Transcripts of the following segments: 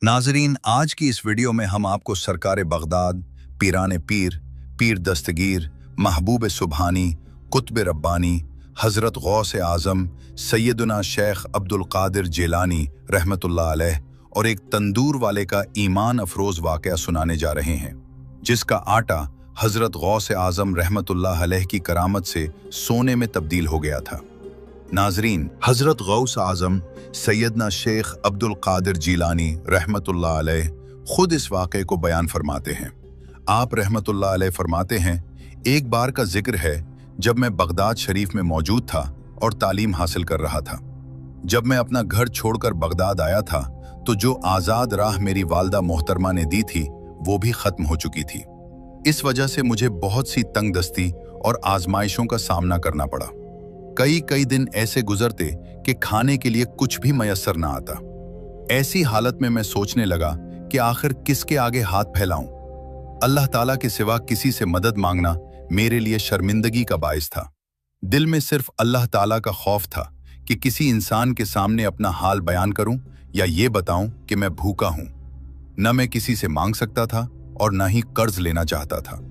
नाजरीन, आज की इस वीडियो में हम आपको सरकार बगदाद, पीरान पीर, पीर दस्तगीर, महबूब सुबहानी, कुतुब रब्बानी, हज़रत गौस आज़म सैयदना शेख अब्दुल कादिर जिलानी रहमतुल्लाह अलैह और एक तंदूर वाले का ईमान अफरोज़ वाक़या सुनाने जा रहे हैं, जिसका आटा हज़रत गौस आज़म रहमतुल्लाह अलैह की करामत से सोने में तब्दील हो गया था। नाजरीन, हज़रत गौस आज़म सैयदना शेख अब्दुल कादिर जिलानी रहमतुल्लाह अलैह खुद इस वाक़े को बयान फरमाते हैं। आप रहमतुल्लाह अलैह फरमाते हैं, एक बार का जिक्र है जब मैं बगदाद शरीफ में मौजूद था और तालीम हासिल कर रहा था। जब मैं अपना घर छोड़कर बगदाद आया था तो जो आज़ाद राह मेरी वालदा मोहतरमा ने दी थी वो भी ख़त्म हो चुकी थी। इस वजह से मुझे बहुत सी तंगदस्ती और आजमाइशों का सामना करना पड़ा। कई दिन ऐसे गुजरते कि खाने के लिए कुछ भी मयस्सर ना आता। ऐसी हालत में मैं सोचने लगा कि आखिर किसके आगे हाथ फैलाऊं। अल्लाह ताला के सिवा किसी से मदद मांगना मेरे लिए शर्मिंदगी का बाइस था। दिल में सिर्फ अल्लाह ताला का खौफ था कि किसी इंसान के सामने अपना हाल बयान करूं या ये बताऊं कि मैं भूखा हूं। न मैं किसी से मांग सकता था और न ही कर्ज लेना चाहता था।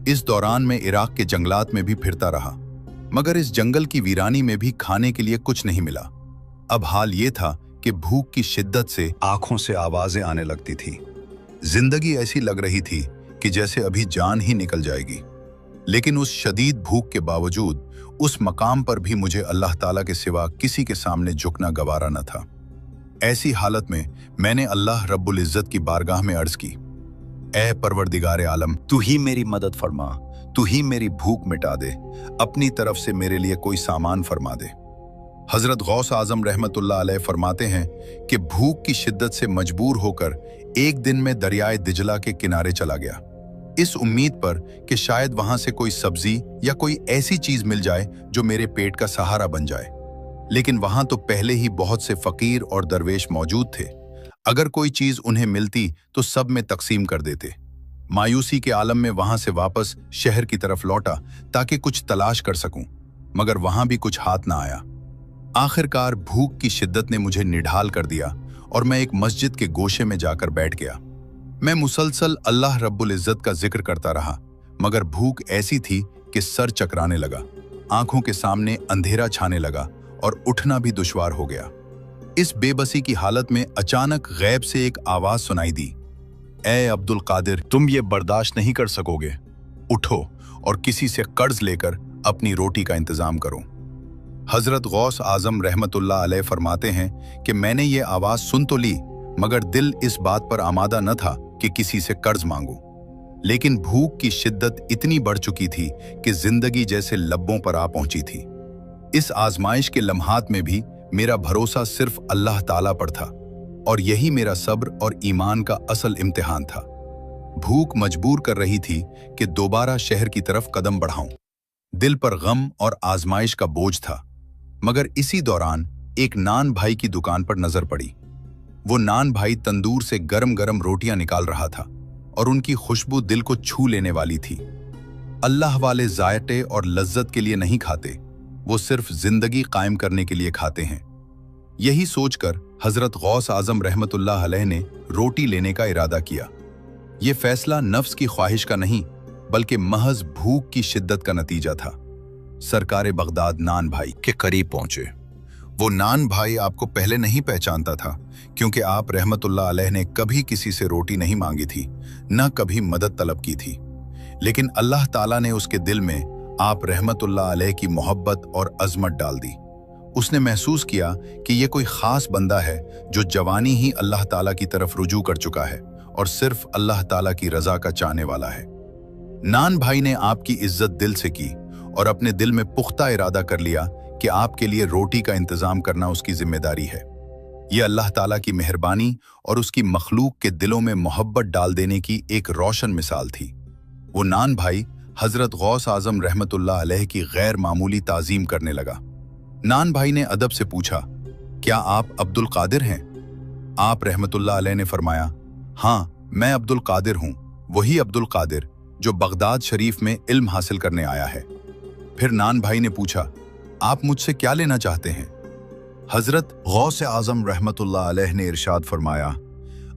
इस दौरान मैं इराक के जंगलात में भी फिरता रहा, मगर इस जंगल की वीरानी में भी खाने के लिए कुछ नहीं मिला। अब हाल ये था कि भूख की शिद्दत से आंखों से आवाजें आने लगती थी। जिंदगी ऐसी लग रही थी कि जैसे अभी जान ही निकल जाएगी। लेकिन उस शदीद भूख के बावजूद उस मकाम पर भी मुझे अल्लाह ताला के सिवा किसी के सामने झुकना गवारा न था। ऐसी हालत में मैंने अल्लाह रब्बुल इज्जत की बारगाह में अर्ज की, ऐ परवरदिगार आलम, तू ही मेरी मदद फरमा, तू ही मेरी भूख मिटा दे, अपनी तरफ से मेरे लिए कोई सामान फरमा दे। हजरत गौस आजम रहमतुल्लाह अलैह फरमाते हैं कि भूख की शिद्दत से मजबूर होकर एक दिन में दरियाए दिजला के किनारे चला गया, इस उम्मीद पर कि शायद वहां से कोई सब्जी या कोई ऐसी चीज मिल जाए जो मेरे पेट का सहारा बन जाए। लेकिन वहां तो पहले ही बहुत से फकीर और दरवेश मौजूद थे। अगर कोई चीज उन्हें मिलती तो सब में तकसीम कर देते। मायूसी के आलम में वहां से वापस शहर की तरफ लौटा ताकि कुछ तलाश कर सकूं, मगर वहां भी कुछ हाथ ना आया। आखिरकार भूख की शिद्दत ने मुझे निढाल कर दिया और मैं एक मस्जिद के गोशे में जाकर बैठ गया। मैं मुसलसल अल्लाह रब्बुल इज्जत का जिक्र करता रहा, मगर भूख ऐसी थी कि सर चकराने लगा, आंखों के सामने अंधेरा छाने लगा और उठना भी दुश्वार हो गया। इस बेबसी की हालत में अचानक गैब से एक आवाज सुनाई दी, ऐ अब्दुल कादिर, तुम ये बर्दाश्त नहीं कर सकोगे, उठो और किसी से कर्ज लेकर अपनी रोटी का इंतजाम करो। हजरत गौस आजम रहमतुल्लाह अलैह फरमाते हैं कि मैंने ये आवाज सुन तो ली, मगर दिल इस बात पर आमादा न था कि किसी से कर्ज मांगूं। लेकिन भूख की शिद्दत इतनी बढ़ चुकी थी कि जिंदगी जैसे लब्बों पर आ पहुंची थी। इस आजमाइश के लम्हात में भी मेरा भरोसा सिर्फ अल्लाह ताला पर था और यही मेरा सब्र और ईमान का असल इम्तिहान था। भूख मजबूर कर रही थी कि दोबारा शहर की तरफ कदम बढ़ाऊं। दिल पर गम और आजमाइश का बोझ था, मगर इसी दौरान एक नान भाई की दुकान पर नजर पड़ी। वो नान भाई तंदूर से गरम गरम रोटियां निकाल रहा था और उनकी खुशबू दिल को छू लेने वाली थी। अल्लाह वाले जायटे और लज्जत के लिए नहीं खाते, वो सिर्फ जिंदगी कायम करने के लिए खाते हैं। यही सोचकर हजरत गौस आजम रहमतुल्लाह अलैह ने रोटी लेने का इरादा किया। ये फैसला नफ्स की ख्वाहिश का नहीं, बल्कि महज भूख की शिद्दत का नतीजा था। सरकार बगदाद नान भाई के करीब पहुंचे। वो नान भाई आपको पहले नहीं पहचानता था, क्योंकि आप रहमतुल्लाह अलैह ने कभी किसी से रोटी नहीं मांगी थी, न कभी मदद तलब की थी। लेकिन अल्लाह ताला ने उसके दिल में आप रहमतुल्लाह अलैह की मोहब्बत और अजमत डाल दी। उसने महसूस किया कि ये कोई खास बंदा है जो जवानी ही अल्लाह ताला की तरफ रुजू कर चुका है और सिर्फ अल्लाह ताला की रजा का चाहने वाला है। नान भाई ने आपकी इज्जत दिल से की और अपने दिल में पुख्ता इरादा कर लिया कि आपके लिए रोटी का इंतजाम करना उसकी जिम्मेदारी है। ये अल्लाह ताला की मेहरबानी और उसकी मखलूक के दिलों में मोहब्बत डाल देने की एक रोशन मिसाल थी। वो नान भाई हजरत गौस आजम रहमतुल्लाह अलैह की गैर मामूली ताजीम करने लगा। नान भाई ने अदब से पूछा, क्या आप अब्दुल कादिर हैं? आप रहमतुल्लाह अलैह ने फरमाया, हाँ, मैं अब्दुल कादिर हूँ, वही अब्दुल कादिर जो बगदाद शरीफ में इल्म हासिल करने आया है। फिर नान भाई ने पूछा, आप मुझसे क्या लेना चाहते हैं? हजरत गौस आजम रहमतुल्लाह अलैह ने इरशाद फरमाया,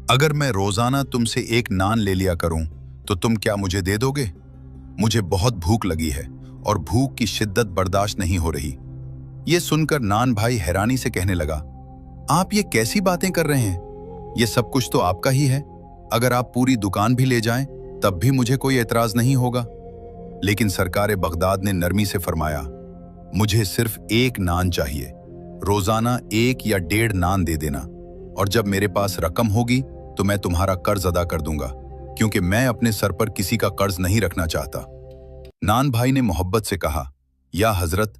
अगर मैं रोजाना तुमसे एक नान ले लिया करूं तो तुम क्या मुझे दे दोगे? मुझे बहुत भूख लगी है और भूख की शिद्दत बर्दाश्त नहीं हो रही। ये सुनकर नान भाई हैरानी से कहने लगा, आप ये कैसी बातें कर रहे हैं? ये सब कुछ तो आपका ही है। अगर आप पूरी दुकान भी ले जाएं तब भी मुझे कोई एतराज नहीं होगा। लेकिन सरकार बगदाद ने नरमी से फरमाया, मुझे सिर्फ एक नान चाहिए। रोजाना 1 या 1.5 नान दे देना, और जब मेरे पास रकम होगी तो मैं तुम्हारा कर्ज अदा कर दूंगा, क्योंकि मैं अपने सर पर किसी का कर्ज नहीं रखना चाहता। नान भाई ने मोहब्बत से कहा, या हजरत,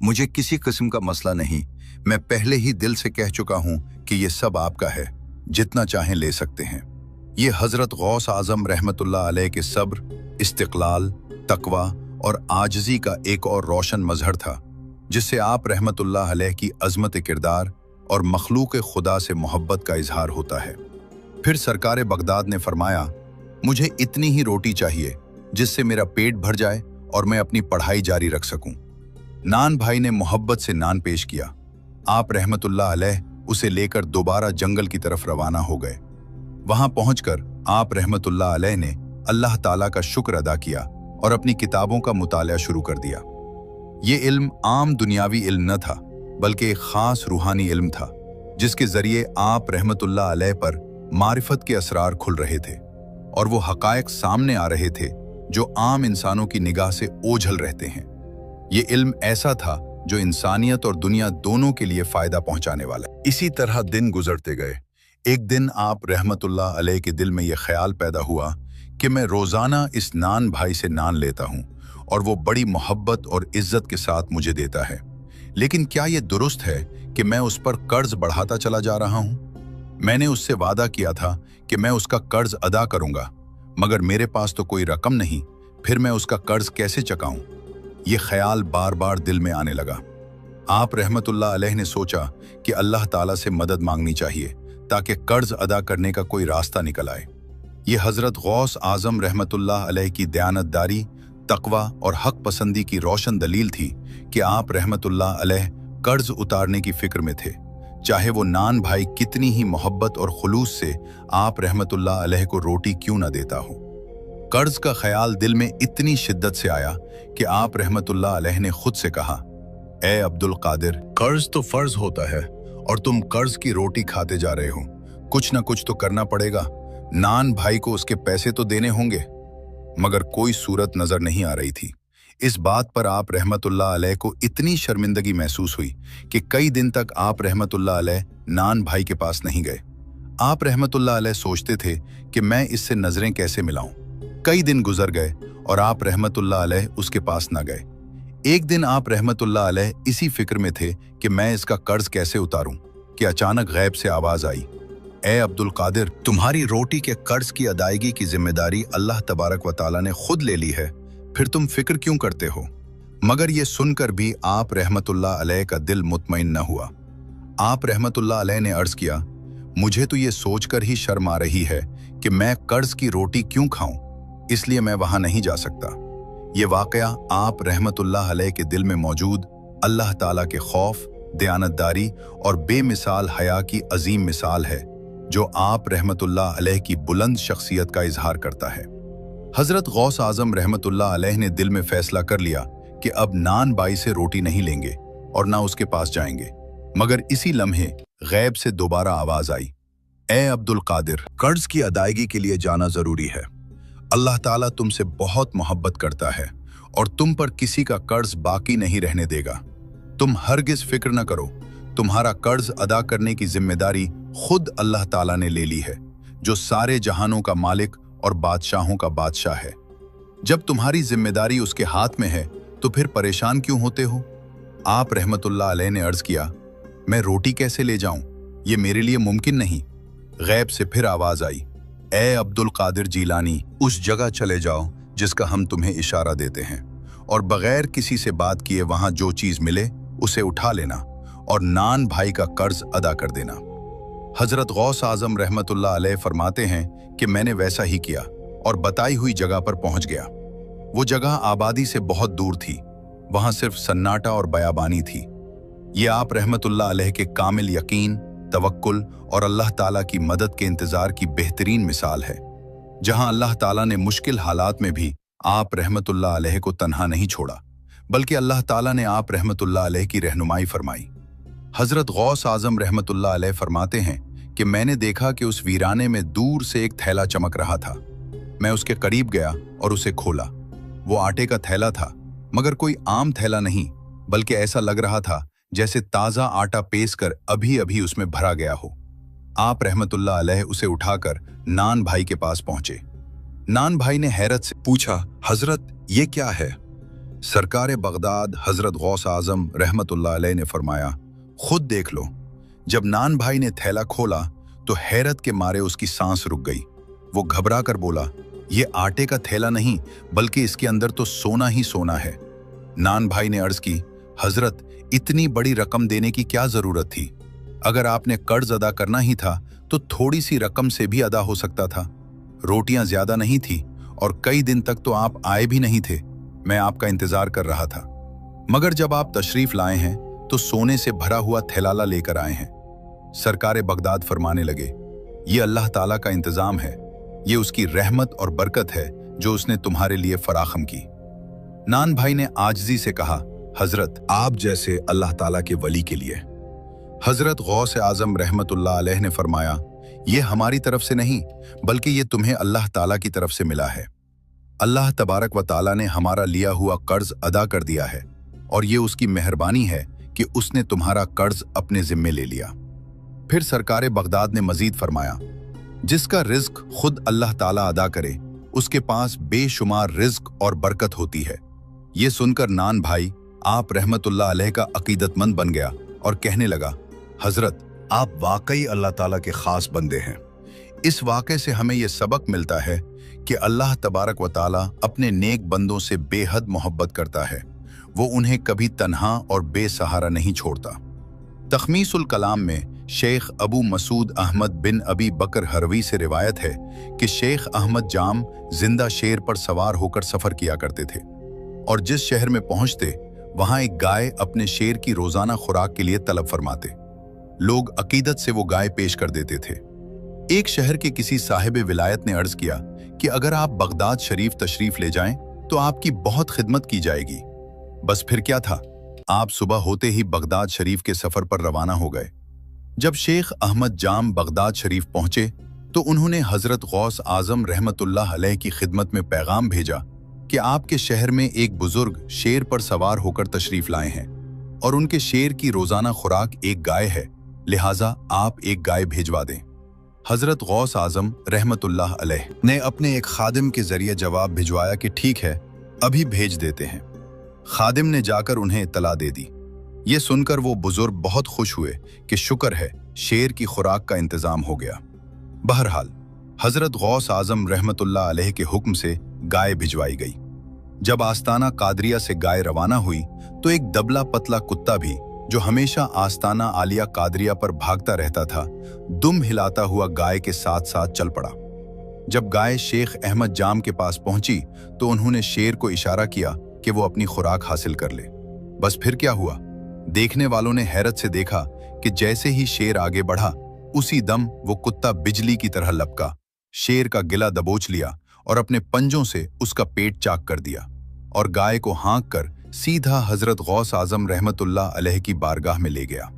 मुझे किसी किस्म का मसला नहीं। मैं पहले ही दिल से कह चुका हूं कि ये सब आपका है, जितना चाहें ले सकते हैं। ये हजरत गौस आजम रहमतुल्लाह अलैह के सब्र, इस्तिक़लाल, तकवा और आजिज़ी का एक और रोशन मजहर था, जिससे आप रहमतुल्लाह अलैह की अज़मत किरदार और मखलूक खुदा से मोहब्बत का इजहार होता है। फिर सरकार बगदाद ने फरमाया, मुझे इतनी ही रोटी चाहिए जिससे मेरा पेट भर जाए और मैं अपनी पढ़ाई जारी रख सकूं। नान भाई ने मोहब्बत से नान पेश किया। आप रहमतुल्लाह अलैह उसे लेकर दोबारा जंगल की तरफ रवाना हो गए। वहां पहुंचकर आप रहमतुल्लाह अलैह ने अल्लाह ताला का शुक्र अदा किया और अपनी किताबों का मुताला शुरू कर दिया। ये इल्म आम दुनियावी इल्म न था, बल्कि एक खास रूहानी इल्म था, जिसके जरिए आप रहमतुल्लाह अलैह पर मारिफत के असरार खुल रहे थे और वो हकायक सामने आ रहे थे जो आम इंसानों की निगाह से ओझल रहते हैं। ये इल्म ऐसा था जो इंसानियत और दुनिया दोनों के लिए फायदा पहुंचाने वाला। इसी तरह दिन गुजरते गए। एक दिन आप रहमतुल्लाह अलैह के दिल में यह ख्याल पैदा हुआ कि मैं रोजाना इस नान भाई से नान लेता हूं और वो बड़ी मोहब्बत और इज्जत के साथ मुझे देता है, लेकिन क्या ये दुरुस्त है कि मैं उस पर कर्ज बढ़ाता चला जा रहा हूं? मैंने उससे वादा किया था कि मैं उसका कर्ज अदा करूंगा, मगर मेरे पास तो कोई रकम नहीं, फिर मैं उसका कर्ज कैसे चुकाऊं? ये ख्याल बार बार दिल में आने लगा। आप रहमतुल्लाह अलैह ने सोचा कि अल्लाह ताला से मदद मांगनी चाहिए ताकि कर्ज अदा करने का कोई रास्ता निकल आए। ये हजरत गौस आजम रहमतुल्लाह अलैह की दयानतदारी, तकवा और हक पसंदी की रोशन दलील थी कि आप रहमतुल्लाह अलैह कर्ज उतारने की फिक्र में थे, चाहे वो नान भाई कितनी ही मोहब्बत और खुलूस से आप रहमतुल्लाह अलैह को रोटी क्यों न देता हो। कर्ज का ख्याल दिल में इतनी शिद्दत से आया कि आप रहमतुल्लाह अलैह ने खुद से कहा, ए अब्दुल कादिर, कर्ज तो फर्ज होता है और तुम कर्ज की रोटी खाते जा रहे हो। कुछ न कुछ तो करना पड़ेगा। नान भाई को उसके पैसे तो देने होंगे। मगर कोई सूरत नजर नहीं आ रही थी। इस बात पर आप रहमतुल्लाह अलैह को इतनी शर्मिंदगी महसूस हुई कि कई दिन तक आप रहमतुल्लाह अलैह नान भाई के पास नहीं गए। आप रहमतुल्लाह अलैह सोचते थे कि मैं इससे नजरें कैसे मिलाऊं। कई दिन गुजर गए और आप रहमतुल्लाह अलैह उसके पास न गए। एक दिन आप रहमतुल्लाह अलैह इसी फिक्र में थे कि मैं इसका कर्ज कैसे उतारूं कि अचानक गैब से आवाज आई, ए अब्दुल कादिर, तुम्हारी रोटी के कर्ज की अदायगी की जिम्मेदारी अल्लाह तबारक व तआला ने खुद ले ली है, फिर तुम फिक्र क्यों करते हो? मगर ये सुनकर भी आप रहमतुल्लाह अलैह का दिल मुतमईन न हुआ। आप रहमतुल्लाह अलैह ने अर्ज किया, मुझे तो ये सोचकर ही शर्म आ रही है कि मैं कर्ज की रोटी क्यों खाऊं, इसलिए मैं वहां नहीं जा सकता। ये वाकया आप रहमतुल्लाह अलैह के दिल में मौजूद अल्लाह ताला के खौफ, दयानतदारी और बेमिसाल हया की अजीम मिसाल है, जो आप रहमतुल्लाह अलैह की बुलंद शख्सियत का इजहार करता है। हजरत गौस आजम रहमतुल्लाह अलैह ने दिल में फैसला कर लिया कि अब नान बाई से रोटी नहीं लेंगे और ना उसके पास जाएंगे। मगर इसी लम्हे गैब से दोबारा आवाज आई, ए अब्दुल कादिर, कर्ज की अदायगी के लिए जाना जरूरी है। अल्लाह ताला तुमसे बहुत मोहब्बत करता है और तुम पर किसी का कर्ज बाकी नहीं रहने देगा। तुम हरगिज फिक्र न करो, तुम्हारा कर्ज अदा करने की जिम्मेदारी खुद अल्लाह ताला ने ले ली है, जो सारे जहानों का मालिक और बादशाहों का बादशाह है। जब तुम्हारी जिम्मेदारी उसके हाथ में है तो फिर परेशान क्यों होते हो? आप रहमतुल्लाह अलैह ने अर्ज किया, मैं रोटी कैसे ले जाऊं? ये मेरे लिए मुमकिन नहीं। गैब से फिर आवाज आई, ए अब्दुल कादिर जीलानी, उस जगह चले जाओ जिसका हम तुम्हें इशारा देते हैं और बगैर किसी से बात किए वहां जो चीज मिले उसे उठा लेना और नान भाई का कर्ज अदा कर देना। हजरत गौस आजम रहमतुल्लाह अलैह फरमाते हैं कि मैंने वैसा ही किया और बताई हुई जगह पर पहुंच गया। वो जगह आबादी से बहुत दूर थी, वहां सिर्फ सन्नाटा और बयाबानी थी। ये आप रहमतुल्लाह अलैह के कामिल यकीन, तवक्कुल और अल्लाह ताला की मदद के इंतजार की बेहतरीन मिसाल है। जहां अल्लाह ताला ने मुश्किल हालात में भी आप रहमतुल्लाह अलैह को तन्हा नहीं छोड़ा, बल्कि अल्लाह ताला ने आप रहमतुल्लाह अलैह की रहनुमाई फरमाई। हजरत गौस आजम रहमतुल्लाह अलैह फरमाते हैं कि मैंने देखा कि उस वीराने में दूर से एक थैला चमक रहा था। मैं उसके करीब गया और उसे खोला। वो आटे का थैला था, मगर कोई आम थैला नहीं, बल्कि ऐसा लग रहा था जैसे ताज़ा आटा पेस कर अभी अभी उसमें भरा गया हो। आप रहमतुल्लाह अलैह उसे उठाकर नान भाई के पास पहुंचे। नान भाई ने हैरत से पूछा, हजरत ये क्या है? सरकार बगदाद हजरत गौस आजम रहमतुल्लाह अलैह ने फरमाया, खुद देख लो। जब नान भाई ने थैला खोला तो हैरत के मारे उसकी सांस रुक गई। वो घबरा कर बोला, ये आटे का थैला नहीं, बल्कि इसके अंदर तो सोना ही सोना है। नान भाई ने अर्ज की, हजरत इतनी बड़ी रकम देने की क्या जरूरत थी? अगर आपने कर्ज अदा करना ही था तो थोड़ी सी रकम से भी अदा हो सकता था। रोटियां ज्यादा नहीं थी और कई दिन तक तो आप आए भी नहीं थे। मैं आपका इंतजार कर रहा था, मगर जब आप तशरीफ लाए हैं तो सोने से भरा हुआ थैलाला लेकर आए हैं। सरकार बगदाद फरमाने लगे, ये अल्लाह ताला का इंतजाम है, ये उसकी रहमत और बरकत है जो उसने तुम्हारे लिए फराखम की। नान भाई ने आजिज़ी से कहा, हजरत आप जैसे अल्लाह ताला के वली के लिए। हजरत गौस आजम रहमतुल्लाह अलैह ने फरमाया, ये हमारी तरफ से नहीं, बल्कि ये तुम्हें अल्लाह ताला की तरफ से मिला है। अल्लाह तबारक व ताला ने हमारा लिया हुआ कर्ज अदा कर दिया है और ये उसकी मेहरबानी है कि उसने तुम्हारा कर्ज अपने जिम्मे ले लिया। फिर सरकार बगदाद ने मजीद फरमाया, जिसका रिज्क खुद अल्लाह ताला अदा करे उसके पास बेशुमार रिज्क और बरकत होती है। ये सुनकर नान भाई आप रहमतुल्लाह अलैह का अकीदतमंद बन गया और कहने लगा, हजरत आप वाकई अल्लाह ताला के खास बंदे हैं। इस वाक़े से हमें यह सबक मिलता है कि अल्लाह तबारक व ताला अपने नेक बंदों से बेहद मोहब्बत करता है। वो उन्हें कभी तन्हा और बेसहारा नहीं छोड़ता। तखमीसुल कलाम में शेख अबू मसूद अहमद बिन अबी बकर हरवी से रिवायत है कि शेख अहमद जाम जिंदा शेर पर सवार होकर सफ़र किया करते थे और जिस शहर में पहुंचते वहां एक गाय अपने शेर की रोजाना खुराक के लिए तलब फरमाते। लोग अकीदत से वो गाय पेश कर देते थे। एक शहर के किसी साहिब विलायत ने अर्ज किया कि अगर आप बगदाद शरीफ तशरीफ ले जाएं तो आपकी बहुत खिदमत की जाएगी। बस फिर क्या था, आप सुबह होते ही बगदाद शरीफ के सफर पर रवाना हो गए। जब शेख अहमद जाम बगदाद शरीफ पहुंचे तो उन्होंने हजरत गौस आजम रहमतुल्लाह अलैह की खिदमत में पैगाम भेजा कि आपके शहर में एक बुजुर्ग शेर पर सवार होकर तशरीफ लाए हैं और उनके शेर की रोजाना खुराक एक गाय है, लिहाजा आप एक गाय भेजवा दें। हजरत गौस आजम रहमतुल्लाह अलैह ने अपने एक खादिम के जरिए जवाब भिजवाया कि ठीक है, अभी भेज देते हैं। खादिम ने जाकर उन्हें इत्तला दे दी। ये सुनकर वो बुजुर्ग बहुत खुश हुए कि शुक्र है शेर की खुराक का इंतजाम हो गया। बहरहाल हजरत गौस आजम रहमतुल्लाह अलैह के हुक्म से गाय भिजवाई गई। जब आस्ताना कादरिया से गाय रवाना हुई तो एक दबला पतला कुत्ता भी, जो हमेशा आस्ताना आलिया कादरिया पर भागता रहता था, दुम हिलाता हुआ गाय के साथ साथ चल पड़ा। जब गाय शेख अहमद जाम के पास पहुंची तो उन्होंने शेर को इशारा किया कि वो अपनी खुराक हासिल कर ले। बस फिर क्या हुआ, देखने वालों ने हैरत से देखा कि जैसे ही शेर आगे बढ़ा उसी दम वो कुत्ता बिजली की तरह लपका, शेर का गिला दबोच लिया और अपने पंजों से उसका पेट चाक कर दिया और गाय को हाँक कर सीधा हजरत गौस आजम रहमतुल्लाह अलैह की बारगाह में ले गया।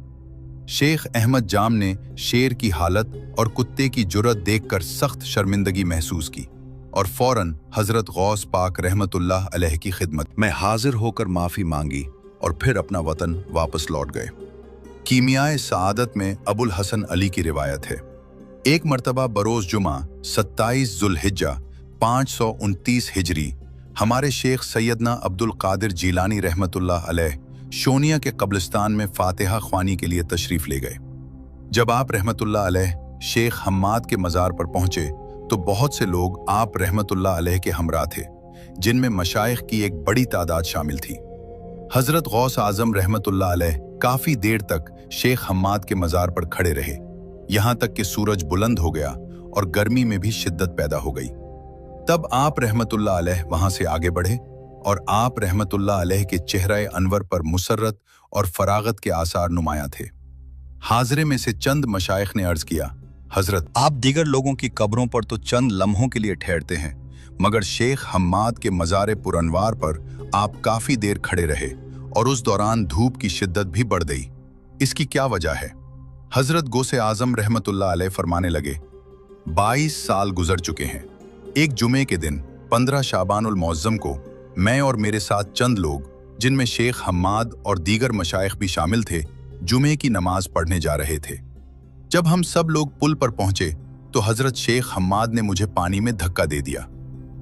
शेख अहमद जाम ने शेर की हालत और कुत्ते की जुर्रत देखकर सख्त शर्मिंदगी महसूस की और फौरन हजरत गौस पाक रहमतुल्लाह अलैह की खिदमत में हाजिर होकर माफी मांगी और फिर अपना वतन वापस लौट गए। कीमियाए सआदत में अबुल हसन अली की रिवायत है, एक मर्तबा बरोज जुमा 27 जुल्हिज्जा 529 हिजरी हमारे शेख सैयदना अब्दुल कादिर जीलानी रहमतुल्लाह अलैह शोनिया के कब्रिस्तान में फातिहा ख्वानी के लिए तशरीफ ले गए। जब आप रहमतुल्लाह अलैह शेख हम्माद के मज़ार पर पहुंचे तो बहुत से लोग आप रहमतुल्लाह अलैह के हमरा थे, जिनमें मशाइख की एक बड़ी तादाद शामिल थी। हजरत गौस आजम रहमतुल्लाह अलैह काफी देर तक शेख हम्माद के मज़ार पर खड़े रहे, यहाँ तक कि सूरज बुलंद हो गया और गर्मी में भी शिद्दत पैदा हो गई। तब आप रहमतुल्लाह अलैह वहां से आगे बढ़े और आप रहमतुल्लाह अलैह के चेहरे अनवर पर मुसर्रत और फरागत के आसार नुमायां थे। हाजरे में से चंद मशाइख ने अर्ज किया, हजरत, आप दीगर लोगों की कब्रों पर तो चंद लम्हों के लिए ठहरते हैं, मगर शेख हम्माद के मज़ार पुरनवार पर आप काफ़ी देर खड़े रहे और उस दौरान धूप की शिद्दत भी बढ़ गई। इसकी क्या वजह है? हजरत गौसे आजम रहमतुल्लाह अलैह फरमाने लगे, 22 साल गुजर चुके हैं। एक जुमे के दिन 15 शाबानुल मुअज्जम को मैं और मेरे साथ चंद लोग, जिनमें शेख हम्माद और दीगर मशाइख भी शामिल थे, जुमे की नमाज पढ़ने जा रहे थे। जब हम सब लोग पुल पर पहुंचे तो हजरत शेख हम्माद ने मुझे पानी में धक्का दे दिया।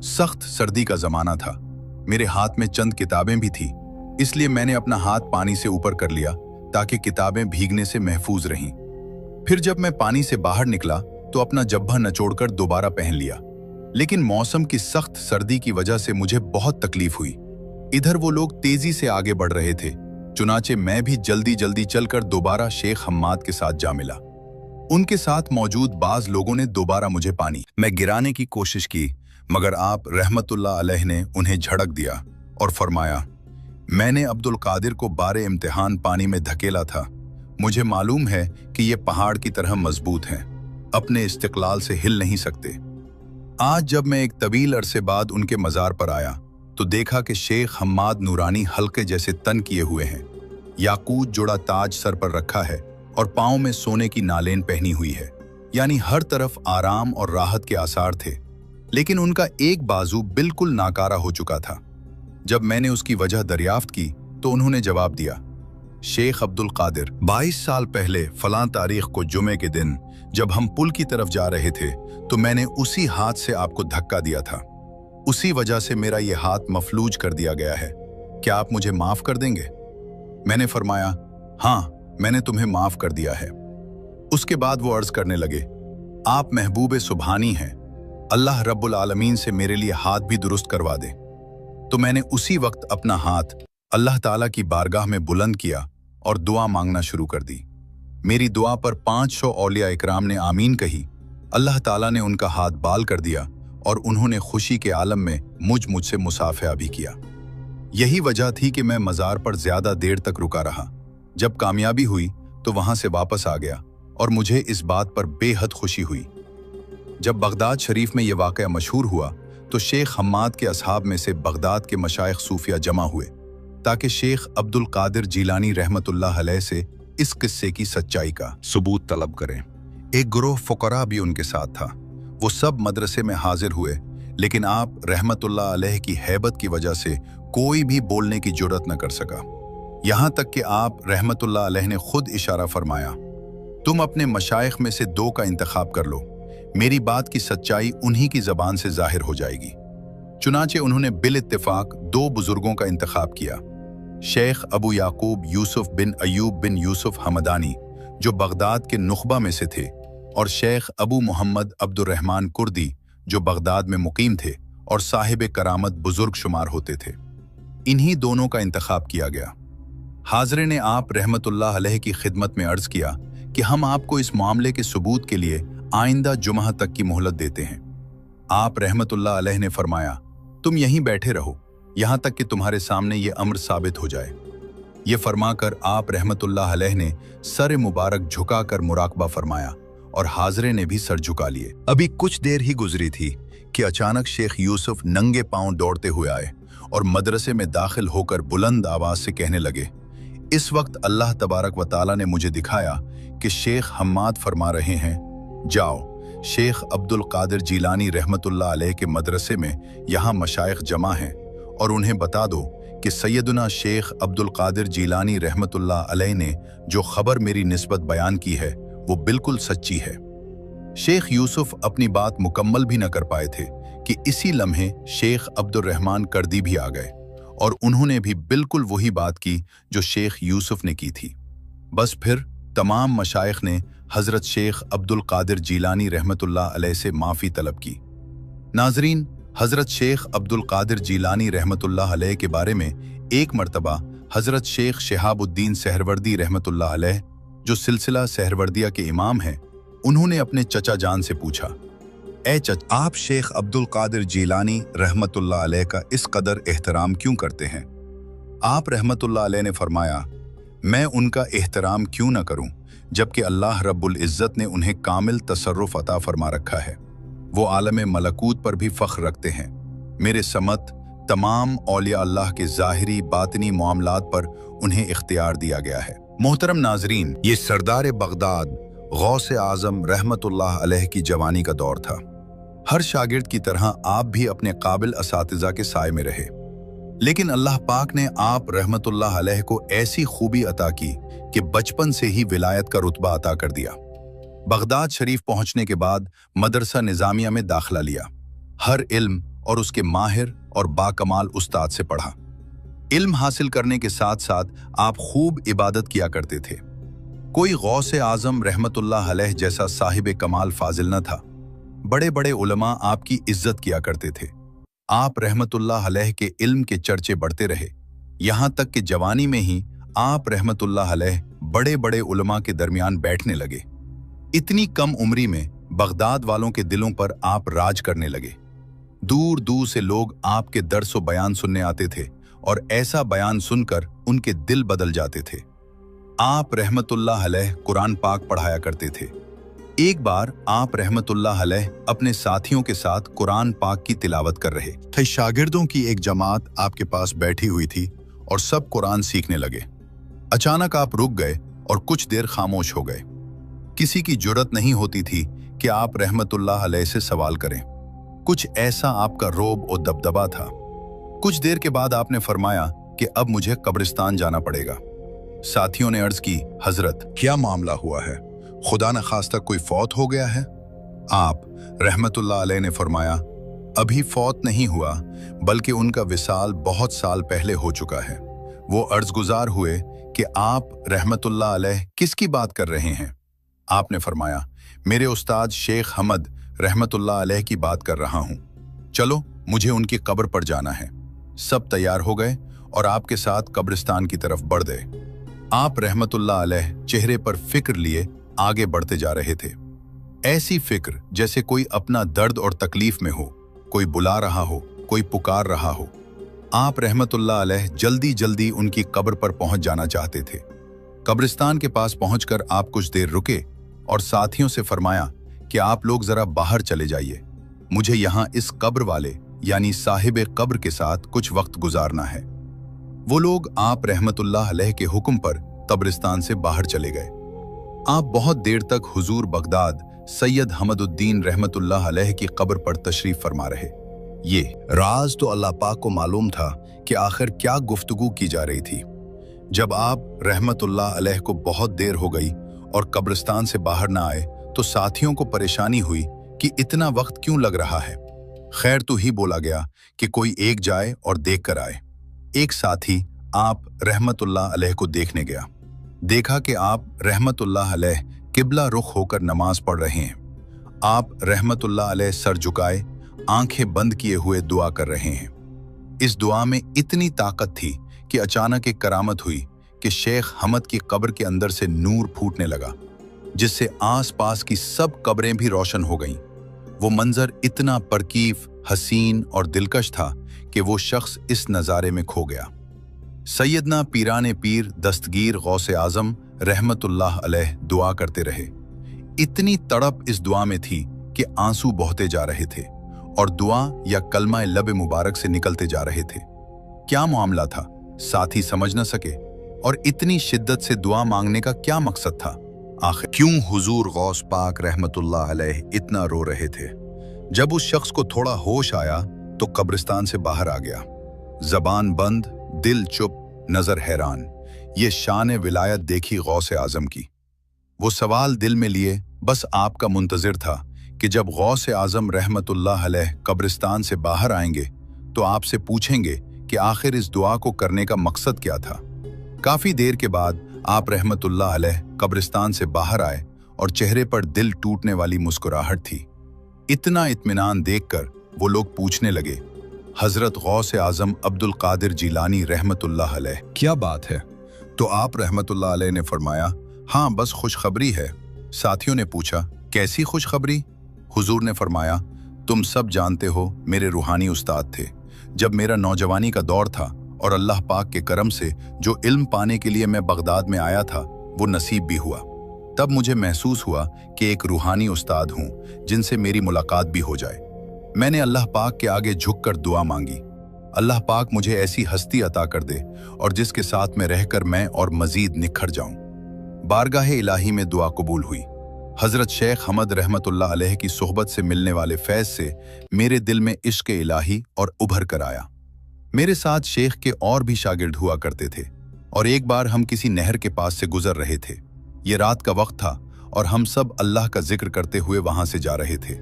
सख्त सर्दी का जमाना था, मेरे हाथ में चंद किताबें भी थी, इसलिए मैंने अपना हाथ पानी से ऊपर कर लिया ताकि किताबें भीगने से महफूज रहीं। फिर जब मैं पानी से बाहर निकला तो अपना जब्बा निचोड़कर दोबारा पहन लिया, लेकिन मौसम की सख्त सर्दी की वजह से मुझे बहुत तकलीफ हुई। इधर वो लोग तेजी से आगे बढ़ रहे थे, चुनाचे मैं भी जल्दी जल्दी चलकर दोबारा शेख हम्माद के साथ जा मिला। उनके साथ मौजूद बाज लोगों ने दोबारा मुझे पानी में गिराने की कोशिश की, मगर आप रहमतुल्लाह अलैह ने उन्हें झड़क दिया और फरमाया, मैंने अब्दुल कादिर को बारे इम्तिहान पानी में धकेला था। मुझे मालूम है कि ये पहाड़ की तरह मजबूत हैं, अपने इस्तिकलाल से हिल नहीं सकते। आज जब मैं एक तवील अरसे बाद उनके मज़ार पर आया तो देखा कि शेख हम्माद नूरानी हल्के जैसे तन किए हुए हैं, याकूत जुड़ा ताज सर पर रखा है और पाँव में सोने की नालेन पहनी हुई है, यानी हर तरफ आराम और राहत के आसार थे। लेकिन उनका एक बाजू बिल्कुल नाकारा हो चुका था। जब मैंने उसकी वजह दरियाफ्त की तो उन्होंने जवाब दिया, शेख अब्दुल कादिर, 22 साल पहले फलां तारीख को जुमे के दिन जब हम पुल की तरफ जा रहे थे तो मैंने उसी हाथ से आपको धक्का दिया था। उसी वजह से मेरा ये हाथ मफलूज कर दिया गया है। क्या आप मुझे माफ कर देंगे? मैंने फरमाया, हाँ, मैंने तुम्हें माफ कर दिया है। उसके बाद वो अर्ज करने लगे, आप महबूब सुबहानी हैं, अल्लाह रब्बुल आलमीन से मेरे लिए हाथ भी दुरुस्त करवा दे। तो मैंने उसी वक्त अपना हाथ अल्लाह ताला की बारगाह में बुलंद किया और दुआ मांगना शुरू कर दी। मेरी दुआ पर 500 औलिया इकराम ने आमीन कही। अल्लाह ताला ने उनका हाथ बाल कर दिया और उन्होंने खुशी के आलम में मुझसे मुसाफिया भी किया। यही वजह थी कि मैं मज़ार पर ज्यादा देर तक रुका रहा। जब कामयाबी हुई तो वहां से वापस आ गया और मुझे इस बात पर बेहद खुशी हुई। जब बगदाद शरीफ में यह वाक़या मशहूर हुआ तो शेख हम्माद के असहाब में से बगदाद के मशाइख सूफिया जमा हुए ताकि शेख अब्दुल कादिर जीलानी रहमतुल्लाह अलैह से इस किस्से की सच्चाई का सबूत तलब करें। एक ग्रोह फुकरा भी उनके साथ था। वो सब मदरसे में हाजिर हुए, लेकिन आप रहमतुल्लाह अलैह की हैबत की वजह से कोई भी बोलने की जुर्रत न कर सका। यहाँ तक कि आप रहमतुल्लाह अलैह ने खुद इशारा फरमाया, तुम अपने मशाइख में से 2 का इंतखाब कर लो, मेरी बात की सच्चाई उन्हीं की जबान से जाहिर हो जाएगी। चुनाचे उन्होंने बिल इत्तेफाक 2 बुजुर्गों का इंतखाब किया, शेख अबू याकूब यूसुफ बिन अयूब बिन यूसुफ हमदानी जो बगदाद के नुखबा में से थे, और शेख अबू मोहम्मद अब्दुर्रहमान कुर्दी जो बगदाद में मुकीम थे और साहिब करामत बुजुर्ग शुमार होते थे। इन्हीं दोनों का इंतखाब किया गया। हाजरे ने आप रहमतुल्लाह अलैह की खिदमत में अर्ज किया कि हम आपको इस मामले के सबूत के लिए आइंदा जुमा तक की मोहलत देते हैं। आप रहमतुल्लाह अलैह ने फरमाया, तुम यहीं बैठे रहो यहां तक कि तुम्हारे सामने ये अम्र साबित हो जाए। ये फरमाकर आप रहमतुल्लाह अलैह ने सर मुबारक झुकाकर मुराकबा फरमाया और हाजरे ने भी सर झुका लिए। अभी कुछ देर ही गुजरी थी कि अचानक शेख यूसुफ नंगे पांव दौड़ते हुए आए और मदरसे में दाखिल होकर बुलंद आवाज से कहने लगे, इस वक्त अल्लाह तबारक व ताला ने मुझे दिखाया कि शेख हम्माद फरमा रहे हैं, जाओ शेख अब्दुल कादिर जीलानी रहमतुल्लाह अलैह के मदरसे में यहाँ मशाइख जमा हैं और उन्हें बता दो कि सैयदुना शेख अब्दुल कादिर जीलानी रहमतुल्लाह अलैह ने जो खबर मेरी निस्बत बयान की है वो बिल्कुल सच्ची है। शेख यूसुफ अपनी बात मुकम्मल भी न कर पाए थे कि इसी लम्हे शेख अब्दुर्रहमान कर्दी भी आ गए और उन्होंने भी बिल्कुल वही बात की जो शेख यूसुफ ने की थी। बस फिर तमाम मशाइख ने हजरत शेख अब्दुल कादिर जीलानी रहमतुल्लाह अलैह से माफ़ी तलब की। नाजरीन, हजरत शेख अब्दुल कादिर जीलानी रहमतुल्लाह अलैह के बारे में एक मर्तबा हजरत शेख शहाबुद्दीन सहरवर्दी रहमतुल्लाह अलैह जो सिलसिला सहरवर्दिया के इमाम हैं, उन्होंने अपने चचा जान से पूछा, ए चचा, आप शेख अब्दुल कादिर जीलानी रहमतुल्लाह अलैह का इस कदर एहतराम क्यों करते हैं? आप रहमतुल्लाह अलैह ने फरमाया, मैं उनका एहतराम क्यों न करूं, जबकि अल्लाह रब्बुल इज़्ज़त ने उन्हें कामिल तसर्रुफ अता फरमा रखा है। वो आलम मलकूत पर भी फ़ख्र रखते हैं। मेरे समत तमाम औलिया अल्लाह के ज़ाहिरी बातिनी मामलात पर उन्हें इख्तियार दिया गया है। मोहतरम नाजरीन, ये सरदार बगदाद गौस आज़म रहमतुल्लाह अलैह की जवानी का दौर था। हर शागिर्द की तरह आप भी अपने काबिल असातिज़ा के साए में रहे, लेकिन अल्लाह पाक ने आप रहमतुल्लाह अलैह को ऐसी खूबी अता की कि बचपन से ही विलायत का रुतबा अता कर दिया। बगदाद शरीफ पहुंचने के बाद मदरसा निज़ामिया में दाखिला लिया। हर इल्म और उसके माहिर और बाकमाल उस्ताद से पढ़ा। इल्म हासिल करने के साथ साथ आप खूब इबादत किया करते थे। कोई गौस आज़म रहमतुल्लाह अलैह जैसा साहिब कमाल फाजिल न था। बड़े बड़े उलमा आपकी इज्जत किया करते थे। आप रहमतुल्लाह अलैह के इल्म के चर्चे बढ़ते रहे, यहाँ तक कि जवानी में ही आप रहमतुल्लाह अलैह बड़े बड़े उलमा के दरमियान बैठने लगे। इतनी कम उम्री में बगदाद वालों के दिलों पर आप राज करने लगे। दूर दूर से लोग आपके दर्स व बयान सुनने आते थे और ऐसा बयान सुनकर उनके दिल बदल जाते थे। आप रहमतुल्लाह अलैह कुरान पाक पढ़ाया करते थे। एक बार आप रहमतुल्लाह अलैह अपने साथियों के साथ कुरान पाक की तिलावत कर रहे थे। शागिर्दों की एक जमात आपके पास बैठी हुई थी और सब कुरान सीखने लगे। अचानक आप रुक गए और कुछ देर खामोश हो गए। किसी की जुर्रत नहीं होती थी कि आप रहमतुल्लाह अलैह से सवाल करें। कुछ ऐसा आपका रोब और दबदबा था। कुछ देर के बाद आपने फरमाया कि अब मुझे कब्रिस्तान जाना पड़ेगा। साथियों ने अर्ज की, हजरत क्या मामला हुआ है? खुदा न खास्ता कोई फौत हो गया है? आप रहमतुल्लाह अलैह ने फरमाया, अभी फौत नहीं हुआ, बल्कि उनका विसाल बहुत साल पहले हो चुका है। वो अर्जगुजार हुए कि आप रहमतुल्लाह अलैह किसकी बात कर रहे हैं? आपने फरमाया, मेरे उस्ताद शेख हमद रहमतुल्लाह अलैह की बात कर रहा हूँ। चलो, मुझे उनकी कब्र पर जाना है। सब तैयार हो गए और आपके साथ कब्रिस्तान की तरफ बढ़ गए। आप रहमतुल्लाह अलैह चेहरे पर फिक्र लिए आगे बढ़ते जा रहे थे। ऐसी फिक्र जैसे कोई अपना दर्द और तकलीफ में हो, कोई बुला रहा हो, कोई पुकार रहा हो। आप रहमतुल्लाह अलैह जल्दी जल्दी उनकी कब्र पर पहुंच जाना चाहते थे। कब्रिस्तान के पास पहुंचकर आप कुछ देर रुके और साथियों से फरमाया कि आप लोग जरा बाहर चले जाइए, मुझे यहाँ इस कब्र वाले यानी साहिब कब्र के साथ कुछ वक्त गुजारना है। वो लोग आप रहमतुल्लाह अलैह के हुक्म पर कब्रिस्तान से बाहर चले गए। आप बहुत देर तक हुजूर बगदाद सैयद हमदुद्दीन रहमतुल्लाह अलैह की कब्र पर तशरीफ फरमा रहे। ये राज तो अल्लाह पाक को मालूम था कि आखिर क्या गुफ्तगू की जा रही थी। जब आप रहमतुल्लाह अलैह को बहुत देर हो गई और कब्रिस्तान से बाहर ना आए तो साथियों को परेशानी हुई कि इतना वक्त क्यों लग रहा है। खैर तो ही बोला गया कि कोई एक जाए और देख कर आए। एक साथी आप रहमतुल्लाह अलैह को देखने गया। देखा कि आप रहमतुल्लाह अलैह किबला रुख होकर नमाज पढ़ रहे हैं। आप रहमतुल्लाह अलैह सर झुकाए, आंखें बंद किए हुए दुआ कर रहे हैं। इस दुआ में इतनी ताकत थी कि अचानक एक करामत हुई कि शेख हमद की कब्र के अंदर से नूर फूटने लगा, जिससे आसपास की सब कब्रें भी रोशन हो गईं। वो मंजर इतना परकीफ, हसीन और दिलकश था कि वो शख्स इस नज़ारे में खो गया। सैयदना पीराने पीर दस्तगीर गौसे आज़म रहमतुल्लाह अलैह दुआ करते रहे। इतनी तड़प इस दुआ में थी कि आंसू बहते जा रहे थे और दुआ या कलमा लब मुबारक से निकलते जा रहे थे। क्या मामला था, साथी समझ न सके और इतनी शिद्दत से दुआ मांगने का क्या मकसद था? आखिर क्यों हुजूर गौस पाक रहमतुल्लाह अलैह इतना रो रहे थे? जब उस शख्स को थोड़ा होश आया तो कब्रिस्तान से बाहर आ गया। जबान बंद, दिल चुप, नजर हैरान। ये शान विलायत देखी गौसे आजम की। वो सवाल दिल में लिए बस आपका मुंतजिर था कि जब गौसे आजम रहमतुल्लाह अलैह कब्रिस्तान से बाहर आएंगे तो आपसे पूछेंगे कि आखिर इस दुआ को करने का मकसद क्या था। काफी देर के बाद आप रहमतुल्लाह अलैह कब्रिस्तान से बाहर आए और चेहरे पर दिल टूटने वाली मुस्कुराहट थी। इतना इत्मीनान देखकर वो लोग पूछने लगे, हजरत गौसे आजम अब्दुल कादिर जिलानी रहमतुल्लाह अलैह, क्या बात है? तो आप रहमतुल्लाह अलैह ने फरमाया, हाँ बस खुशखबरी है। साथियों ने पूछा, कैसी खुशखबरी? हुजूर ने फरमाया, तुम सब जानते हो मेरे रूहानी उस्ताद थे। जब मेरा नौजवानी का दौर था और अल्लाह पाक के करम से जो इल्म पाने के लिए मैं बगदाद में आया था वो नसीब भी हुआ। तब मुझे महसूस हुआ कि एक रूहानी उस्ताद हूं जिनसे मेरी मुलाकात भी हो जाए। मैंने अल्लाह पाक के आगे झुककर दुआ मांगी, अल्लाह पाक मुझे ऐसी हस्ती अता कर दे और जिसके साथ में रहकर मैं और मजीद निखर जाऊं। बारगाह इलाही में दुआ कबूल हुई। हजरत शेख हमद रहमतुल्लाह अलैह की सोहबत से मिलने वाले फैज़ से मेरे दिल में इश्क इलाही और उभर कर आया। मेरे साथ शेख के और भी शागिर्द हुआ करते थे और एक बार हम किसी नहर के पास से गुजर रहे थे। ये रात का वक्त था और हम सब अल्लाह का जिक्र करते हुए वहां से जा रहे थे।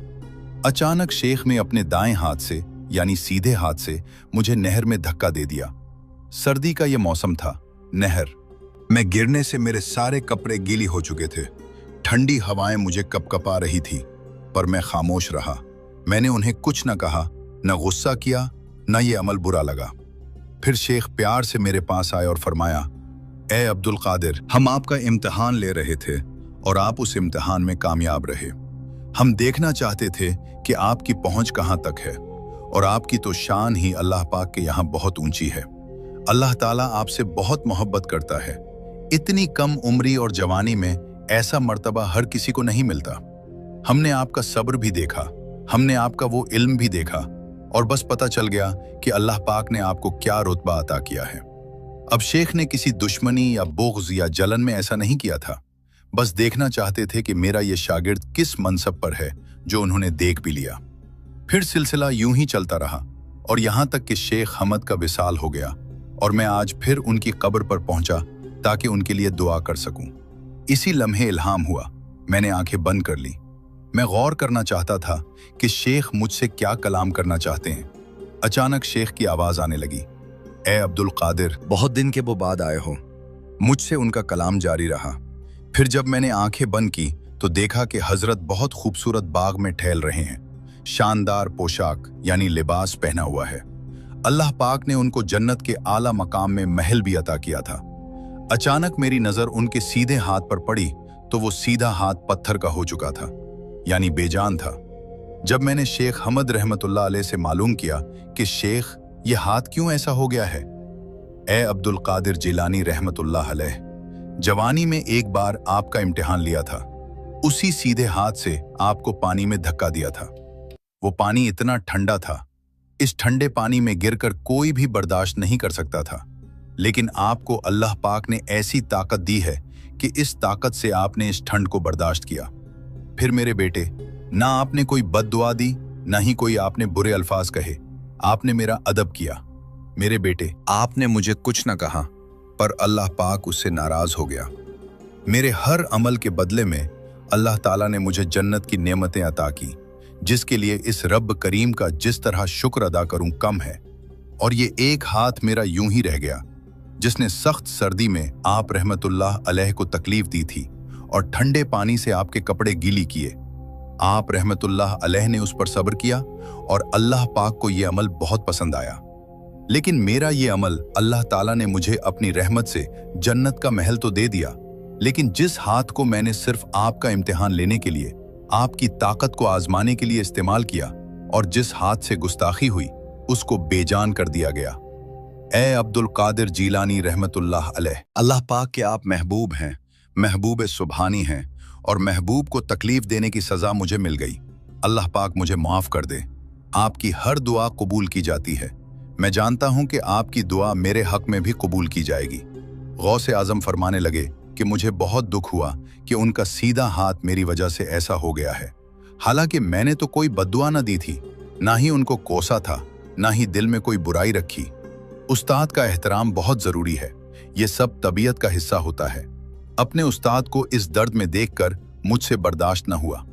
अचानक शेख ने अपने दाएं हाथ से यानी सीधे हाथ से मुझे नहर में धक्का दे दिया। सर्दी का ये मौसम था। नहर मैं गिरने से मेरे सारे कपड़े गीली हो चुके थे। ठंडी हवाएं मुझे कपकपा रही थी, पर मैं खामोश रहा। मैंने उन्हें कुछ न कहा, न गुस्सा किया, न ये अमल बुरा लगा। फिर शेख प्यार से मेरे पास आए और फरमाया, ए अब्दुल कादिर, हम आपका इम्तिहान ले रहे थे और आप उस इम्तिहान में कामयाब रहे। हम देखना चाहते थे कि आपकी पहुंच कहां तक है, और आपकी तो शान ही अल्लाह पाक के यहाँ बहुत ऊंची है। अल्लाह ताला आपसे बहुत मोहब्बत करता है। इतनी कम उम्री और जवानी में ऐसा मर्तबा हर किसी को नहीं मिलता। हमने आपका सब्र भी देखा, हमने आपका वो इल्म भी देखा, और बस पता चल गया कि अल्लाह पाक ने आपको क्या रुतबा अता किया है। अब शेख ने किसी दुश्मनी या बुग़्ज़ या जलन में ऐसा नहीं किया था। बस देखना चाहते थे कि मेरा ये शागिर्द किस मनसब पर है, जो उन्होंने देख भी लिया। फिर सिलसिला यूं ही चलता रहा और यहां तक कि शेख हमद का विसाल हो गया और मैं आज फिर उनकी कब्र पर पहुंचा ताकि उनके लिए दुआ कर सकूं। इसी लम्हे इल्हाम हुआ। मैंने आंखें बंद कर ली। मैं गौर करना चाहता था कि शेख मुझसे क्या कलाम करना चाहते हैं। अचानक शेख की आवाज आने लगी, ए अब्दुल कादिर, बहुत दिन के वो बाद आए हो। मुझसे उनका कलाम जारी रहा। फिर जब मैंने आंखें बंद की तो देखा कि हजरत बहुत खूबसूरत बाग में टहल रहे हैं। शानदार पोशाक यानी लिबास पहना हुआ है। अल्लाह पाक ने उनको जन्नत के आला मकाम में महल भी अता किया था। अचानक मेरी नजर उनके सीधे हाथ पर पड़ी तो वो सीधा हाथ पत्थर का हो चुका था, यानी बेजान था। जब मैंने शेख हमद रहमतुल्लाह अलैह से मालूम किया कि शेख ये हाथ क्यों ऐसा हो गया है, ए अब्दुल कादिर जिलानी रहमतुल्लाह अलैह, जवानी में एक बार आपका इम्तिहान लिया था, उसी सीधे हाथ से आपको पानी में धक्का दिया था। वो पानी इतना ठंडा था, इस ठंडे पानी में गिरकर कोई भी बर्दाश्त नहीं कर सकता था, लेकिन आपको अल्लाह पाक ने ऐसी ताकत दी है कि इस ताकत से आपने इस ठंड को बर्दाश्त किया। फिर मेरे बेटे, ना आपने कोई बद्दुआ दी, ना ही कोई आपने बुरे अल्फाज कहे, आपने मेरा अदब किया। मेरे बेटे, आपने मुझे कुछ न कहा, पर अल्लाह पाक उससे नाराज हो गया। मेरे हर अमल के बदले में अल्लाह ताला ने मुझे जन्नत की नेमतें अता की, जिसके लिए इस रब करीम का जिस तरह शुक्र अदा करूं कम है। और ये एक हाथ मेरा यूं ही रह गया, जिसने सख्त सर्दी में आप रहमतुल्लाह अलैह को तकलीफ दी थी और ठंडे पानी से आपके कपड़े गीली किए। आप रहमतुल्लाह अलैह ने उस पर सब्र किया और अल्लाह पाक को ये अमल बहुत पसंद आया। लेकिन मेरा ये अमल, अल्लाह ताला ने मुझे अपनी रहमत से जन्नत का महल तो दे दिया, लेकिन जिस हाथ को मैंने सिर्फ आपका इम्तिहान लेने के लिए, आपकी ताकत को आजमाने के लिए इस्तेमाल किया, और जिस हाथ से गुस्ताखी हुई, उसको बेजान कर दिया गया। ए अब्दुल कादिर जीलानी रहमतुल्लाह अलैह, अल्लाह पाक के आप महबूब हैं, महबूब सुबहानी हैं, और महबूब को तकलीफ देने की सजा मुझे मिल गई। अल्लाह पाक मुझे माफ कर दे। आपकी हर दुआ कबूल की जाती है। मैं जानता हूं कि आपकी दुआ मेरे हक में भी कबूल की जाएगी। गौसे आजम फरमाने लगे कि मुझे बहुत दुख हुआ कि उनका सीधा हाथ मेरी वजह से ऐसा हो गया है। हालांकि मैंने तो कोई बद्दुआ न दी थी, ना ही उनको कोसा था, ना ही दिल में कोई बुराई रखी। उस्ताद का एहतराम बहुत जरूरी है। ये सब तबीयत का हिस्सा होता है। अपने उस्ताद को इस दर्द में देखकर मुझसे बर्दाश्त न हुआ।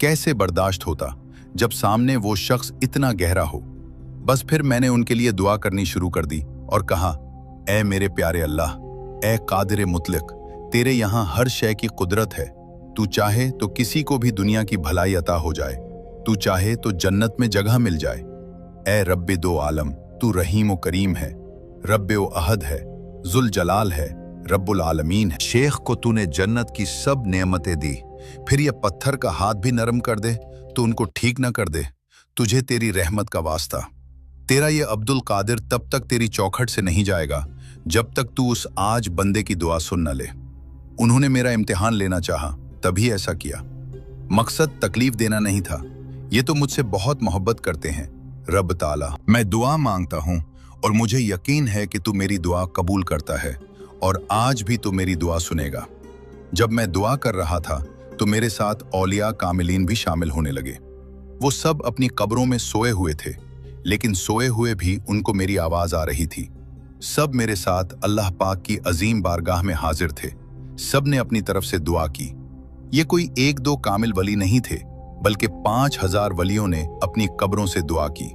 कैसे बर्दाश्त होता जब सामने वो शख्स इतना गहरा हो। बस फिर मैंने उनके लिए दुआ करनी शुरू कर दी और कहा, ए मेरे प्यारे अल्लाह, ए कादिर मुतलक, तेरे यहाँ हर शय की कुदरत है। तू चाहे तो किसी को भी दुनिया की भलाई अता हो जाए, तू चाहे तो जन्नत में जगह मिल जाए। ए रब्बे दो आलम, तू रहीम व करीम है, रब्बे व अहद है, जुल जलाल है, रब्बुल आलमीन है। शेख को तूने जन्नत की सब नेमतें दी, फिर ये पत्थर का हाथ भी नरम कर दे तो उनको ठीक न कर दे। तुझे तेरी रहमत का वास्ता। तेरा ये अब्दुल कादिर तब तक तेरी चौखट से नहीं जाएगा जब तक तू उस आज बंदे की दुआ सुन न ले। उन्होंने मेरा इम्तिहान लेना चाहा, तभी ऐसा किया। मकसद तकलीफ देना नहीं था, ये तो मुझसे बहुत मोहब्बत करते हैं। रब ताला, मैं दुआ मांगता हूँ और मुझे यकीन है कि तू मेरी दुआ कबूल करता है और आज भी तू मेरी दुआ सुनेगा। जब मैं दुआ कर रहा था तो मेरे साथ औलिया कामिलीन भी शामिल होने लगे। वो सब अपनी कब्रों में सोए हुए थे, लेकिन सोए हुए भी उनको मेरी आवाज आ रही थी। सब मेरे साथ अल्लाह पाक की अजीम बारगाह में हाजिर थे। सब ने अपनी तरफ से दुआ की। ये कोई एक दो कामिल वली नहीं थे, बल्कि 5000 वलियों ने अपनी कब्रों से दुआ की।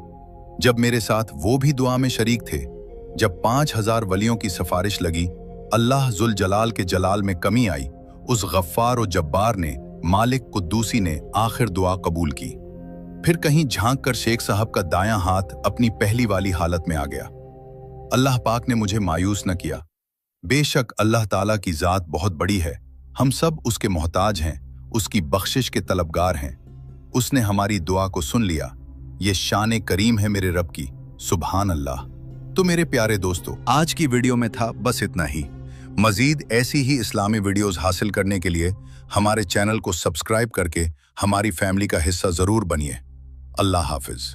जब मेरे साथ वो भी दुआ में शरीक थे, जब 5000 वलियों की सिफारिश लगी, अल्लाह जुल जलाल के जलाल में कमी आई। उस गफ्फार और जब्बार ने, मालिक कुद्दूसी ने आखिर दुआ कबूल की। फिर कहीं झांक कर शेख साहब का दायां हाथ अपनी पहली वाली हालत में आ गया। अल्लाह पाक ने मुझे मायूस न किया। बेशक अल्लाह ताला की जात बहुत बड़ी है, हम सब उसके मोहताज हैं, उसकी बख्शिश के तलबगार हैं। उसने हमारी दुआ को सुन लिया। ये शान करीम है मेरे रब की, सुभान अल्लाह। तो मेरे प्यारे दोस्तों, आज की वीडियो में था बस इतना ही। मजीद ऐसी ही इस्लामी वीडियोस हासिल करने के लिए हमारे चैनल को सब्सक्राइब करके हमारी फैमिली का हिस्सा जरूर बनिए। अल्लाह हाफिज।